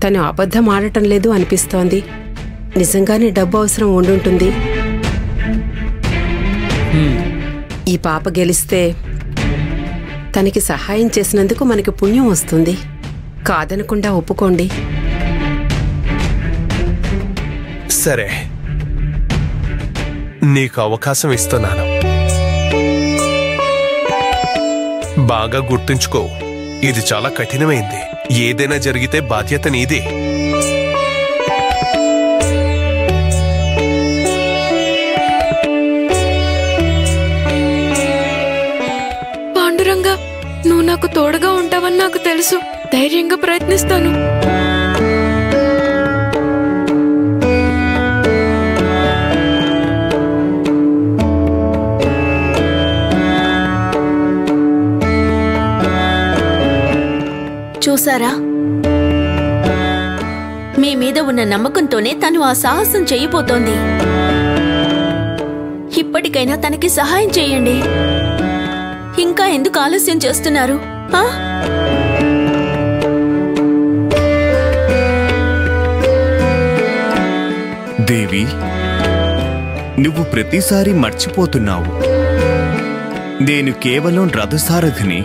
తను అబద్ధం ఆడటం లేదు అనిపిస్తోంది. నిజంగానే డబ్బు అవసరం ఉండుంటుంది. ఈ పాప గెలిస్తే తనకి సహాయం చేసినందుకు మనకి పుణ్యం వస్తుంది. కాదనకుండా ఒప్పుకోండి. సరే, నీకు అవకాశం ఇస్తున్నాను. బాగా గుర్తుంచుకో, ఇది చాలా కఠినమైంది. ఏదైనా జరిగితే బాధ్యత నీదే. పాండురంగా, నువ్వు నాకు తోడుగా ఉంటావని నాకు తెలుసు. ధైర్యంగా ప్రయత్నిస్తాను. చూసారా, మీ మీద ఉన్న నమ్మకంతోనే తను ఆ సాహసం చేయబోతోంది. ఇప్పటికైనా తనకి సహాయం చేయండి. ఇంకా ఎందుకు ఆలస్యం చేస్తున్నారు? దేవి, నువ్వు ప్రతిసారి మర్చిపోతున్నావు. నేను కేవలం రథసారథిని,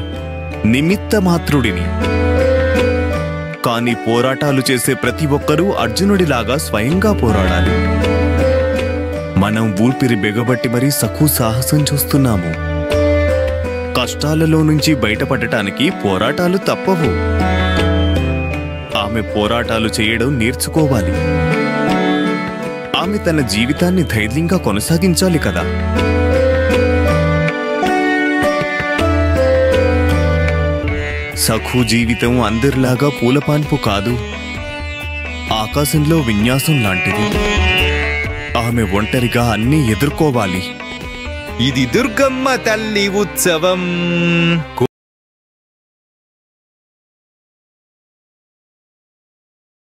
నిమిత్త మాత్రుడిని. కానీ పోరాటాలు చేసే ప్రతి ఒక్కరూ అర్జునుడిలాగా స్వయంగా పోరాడాలి. మనం ఊపిరి బిగబట్టి మరీ సఖు సాహసం చూస్తున్నాము. కష్టాలలో నుంచి బయటపడటానికి పోరాటాలు తప్పవు. ఆమె పోరాటాలు చేయడం నేర్చుకోవాలి. ఆమె తన జీవితాన్ని ధైర్యంగా కొనసాగించాలి కదా. సఖు జీవితం అందరిలాగా పూలపాన్పు కాదు, ఆకాశంలో విన్యాసం లాంటిది. ఆమె ఒంటరిగా అన్నీ ఎదుర్కోవాలి. ఇది దుర్గమ్మ తల్లి ఉత్సవం.